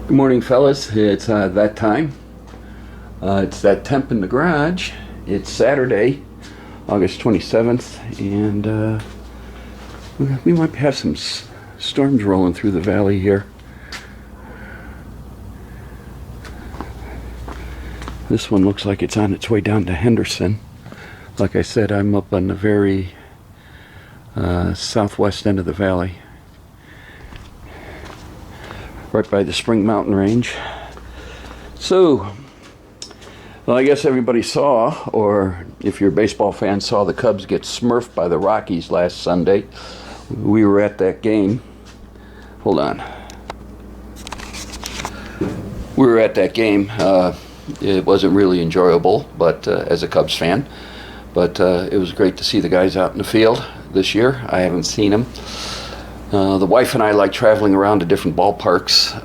Good morning, fellas. It's that time. It's that temp in the garage. It's Saturday, August 27th, and we might have some storms rolling through the valley here. This one looks like it's on its way down to Henderson. Like I said, I'm up on the very southwest end of the valley, right by the Spring Mountain Range. So, well, I guess everybody saw, or if you're a baseball fan, saw the Cubs get smurfed by the Rockies last Sunday. We were at that game. Hold on. We were at that game. It wasn't really enjoyable, but as a Cubs fan, but it was great to see the guys out in the field this year. I haven't seen them. The wife and I like traveling around to different ballparks,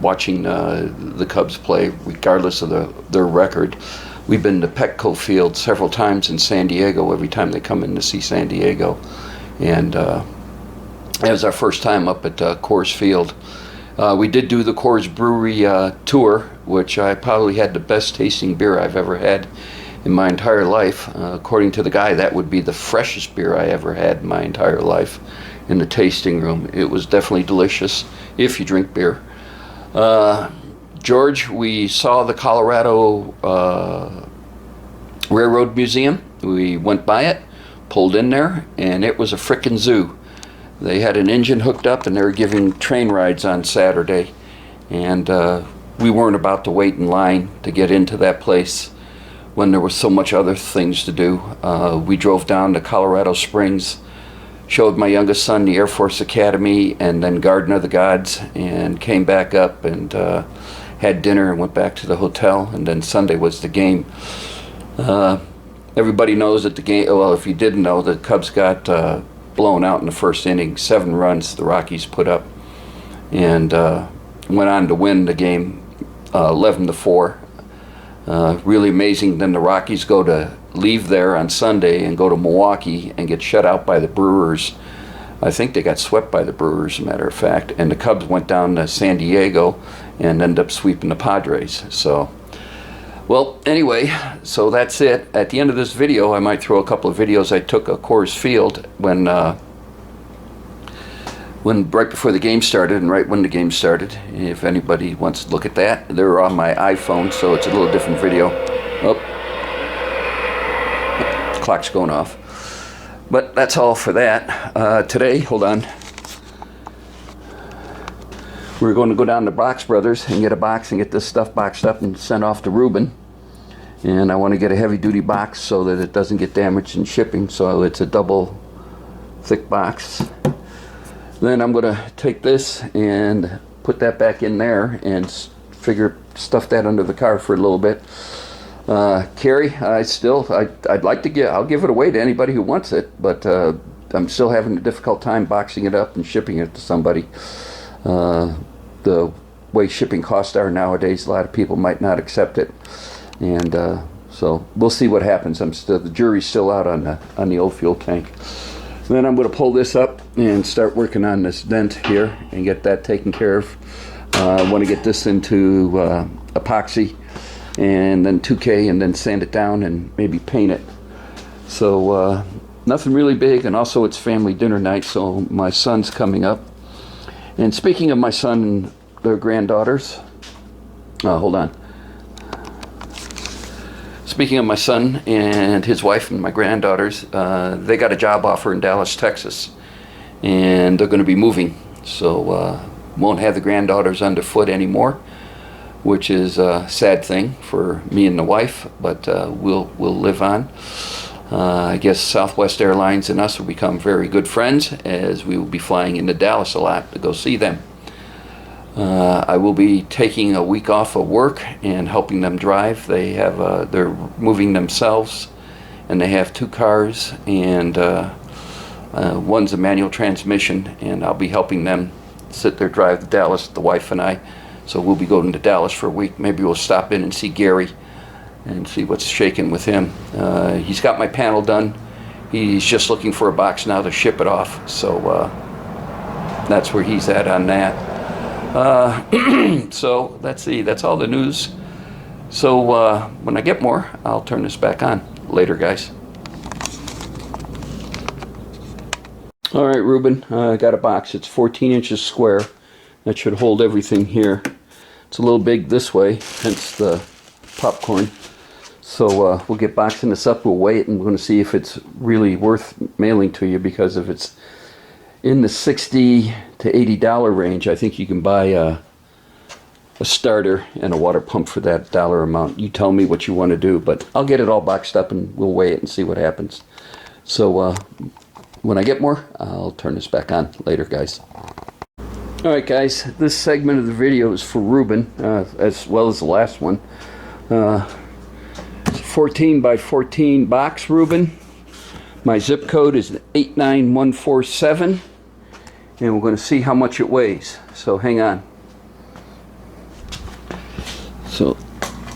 watching the Cubs play, regardless of their record. We've been to Petco Field several times in San Diego, every time they come in to see San Diego. And it was our first time up at Coors Field. We did do the Coors Brewery tour, which I probably had the best tasting beer I've ever had in my entire life. According to the guy, that would be the freshest beer I ever had in my entire life in the tasting room. It was definitely delicious if you drink beer. George, we saw the Colorado Railroad Museum. We went by it, pulled in there, and it was a frickin' zoo. They had an engine hooked up and they were giving train rides on Saturday. And we weren't about to wait in line to get into that place when there was so much other things to do. We drove down to Colorado Springs, showed my youngest son the Air Force Academy and then Garden of the Gods, and came back up and had dinner and went back to the hotel. And then Sunday was the game. Everybody knows that the game, well, if you didn't know, the Cubs got blown out in the first inning. 7 runs the Rockies put up, and went on to win the game 11-4. Really amazing. Then the Rockies go to leave there on Sunday and go to Milwaukee and get shut out by the Brewers. I think they got swept by the Brewers, as a matter of fact. And the Cubs went down to San Diego and ended up sweeping the Padres. So, well, anyway, so that's it. At the end of this video, I might throw a couple of videos I took at Coors Field when right before the game started and right when the game started. If anybody wants to look at that, they're on my iPhone, so it's a little different video. Oh, the clock's going off. But that's all for that. Today, hold on. We're going to go down to Box Brothers and get a box and get this stuff boxed up and sent off to Ruben. And I want to get a heavy-duty box so that it doesn't get damaged in shipping. So it's a double thick box. Then I'm going to take this and put that back in there and stuff that under the car for a little bit. Carrie, I'd like to I'll give it away to anybody who wants it, but I'm still having a difficult time boxing it up and shipping it to somebody. The way shipping costs are nowadays, a lot of people might not accept it, and so we'll see what happens. The jury's still out on the old fuel tank. Then I'm going to pull this up and start working on this vent here and get that taken care of. I want to get this into epoxy and then 2K and then sand it down and maybe paint it. So nothing really big, and also it's family dinner night, so my son's coming up. And speaking of my son and their granddaughters, hold on. Speaking of my son and his wife and my granddaughters, they got a job offer in Dallas, Texas, and they're going to be moving. So won't have the granddaughters underfoot anymore, which is a sad thing for me and the wife, but we'll live on. I guess Southwest Airlines and us will become very good friends, as we will be flying into Dallas a lot to go see them. I will be taking a week off of work and helping them drive. They're moving themselves, and they have 2 cars, and one's a manual transmission, and I'll be helping them sit there drive to Dallas, the wife and I. So we'll be going to Dallas for a week. Maybe we'll stop in and see Gary and see what's shaking with him. He's got my panel done. He's just looking for a box now to ship it off. So that's where he's at on that. So let's see, that's all the news. So when I get more, I'll turn this back on. Later, guys. All right, Ruben, I got a box. It's 14 inches square. That should hold everything here. It's a little big this way, hence the popcorn. So we'll get boxing this up, we'll weigh it, and we're going to see if it's really worth mailing to you, because if it's in the $60 to $80 range, I think you can buy a starter and a water pump for that dollar amount. You tell me what you want to do, but I'll get it all boxed up and we'll weigh it and see what happens. So when I get more, I'll turn this back on. Later, guys. All right, guys, this segment of the video is for Ruben, as well as the last one. It's a 14 by 14 box, Ruben. My zip code is 89147, and we're going to see how much it weighs. So hang on. So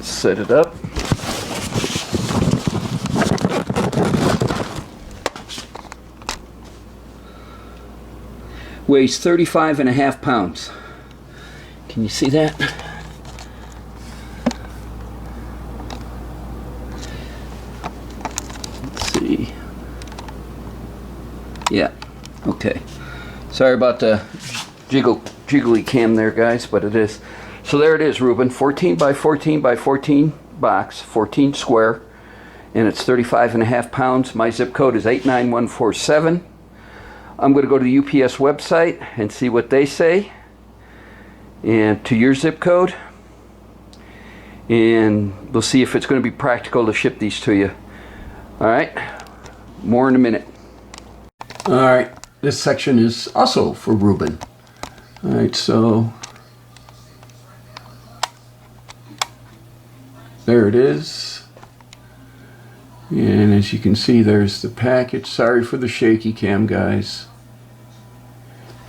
set it up. Weighs 35.5 pounds. Can you see that? Let's see. Yeah, okay. Sorry about the jiggly cam there, guys, but it is. So there it is, Ruben. 14 by 14 by 14 box, 14 square, and it's 35.5 pounds. My zip code is 89147. I'm going to go to the UPS website and see what they say, and to your zip code, and we'll see if it's going to be practical to ship these to you. All right, more in a minute. All right, this section is also for Ruben. All right, so there it is. And as you can see, there's the package. Sorry for the shaky cam, guys.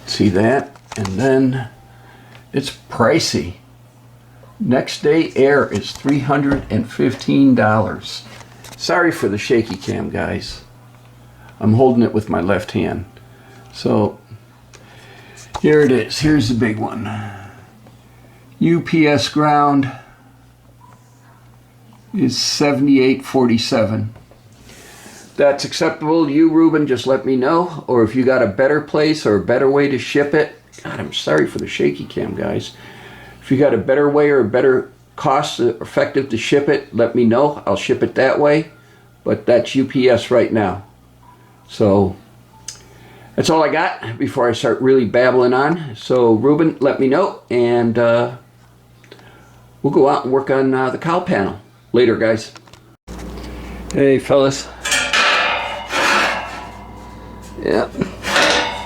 See that? And then it's pricey. Next day air is $315. Sorry for the shaky cam, guys. I'm holding it with my left hand. So here it is. Here's the big one. UPS ground is $78.47. That's acceptable to you, Ruben, just let me know. Or if you got a better place or a better way to ship it. God, I'm sorry for the shaky cam, guys. If you got a better way or a better cost effective to ship it, let me know. I'll ship it that way. But that's UPS right now. So that's all I got before I start really babbling on. So Ruben, let me know, and we'll go out and work on the cowl panel. Later, guys. Hey, fellas. Yeah.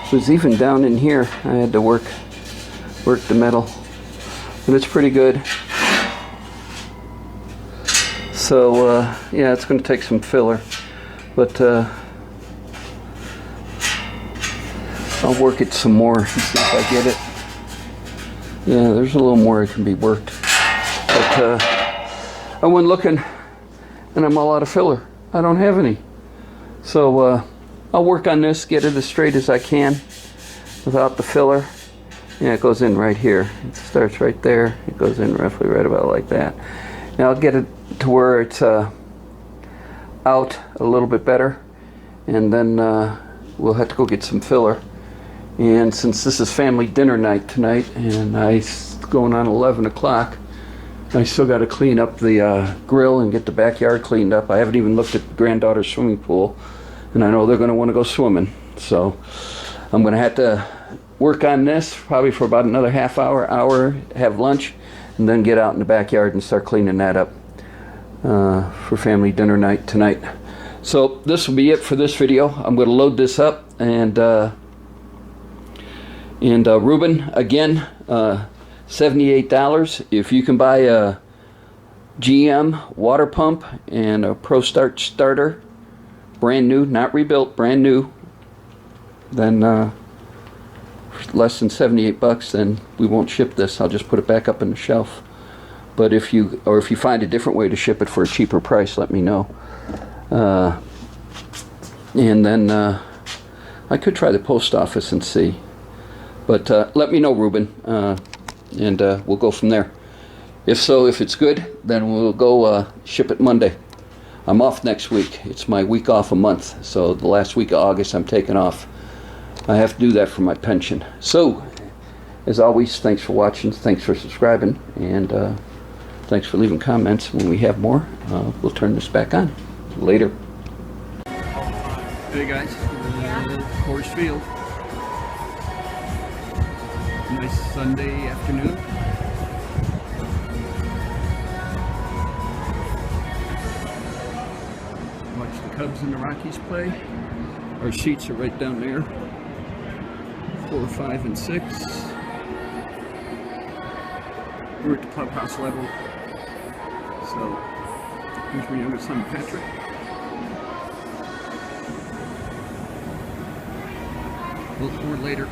So it's even down in here. I had to work the metal, but it's pretty good. So yeah, it's going to take some filler, but I'll work it some more and see if I get it. Yeah, there's a little more that can be worked, but I went looking and I'm all out of filler. I don't have any. So I'll work on this, get it as straight as I can without the filler. Yeah, it goes in right here. It starts right there. It goes in roughly right about like that. Now I'll get it to where it's out a little bit better, and then we'll have to go get some filler. And since this is family dinner night tonight, and it's going on 11 o'clock, I still got to clean up the grill and get the backyard cleaned up. I haven't even looked at the granddaughter's swimming pool, and I know they're going to want to go swimming. So I'm going to have to work on this probably for about another half hour, have lunch, and then get out in the backyard and start cleaning that up for family dinner night tonight. So this will be it for this video. I'm going to load this up, and Ruben, again, $78. If you can buy a GM water pump and a Pro Start starter, brand new, not rebuilt, brand new, then less than 78 bucks, then we won't ship this. I'll just put it back up on the shelf. But if you find a different way to ship it for a cheaper price, let me know. And then I could try the post office and see. But let me know, Ruben. and we'll go from there. If it's good, then we'll go ship it Monday. I'm off next week. It's my week off a month, so the last week of August I'm taking off. I have to do that for my pension. So, as always, thanks for watching, thanks for subscribing, and thanks for leaving comments. When we have more, we'll turn this back on. Later. Hey guys, Coors Field. Nice Sunday afternoon. Watch the Cubs and the Rockies play. Our seats are right down there. 4, 5, and 6. We're at the clubhouse level. So, here's my youngest son, Patrick. We'll record later.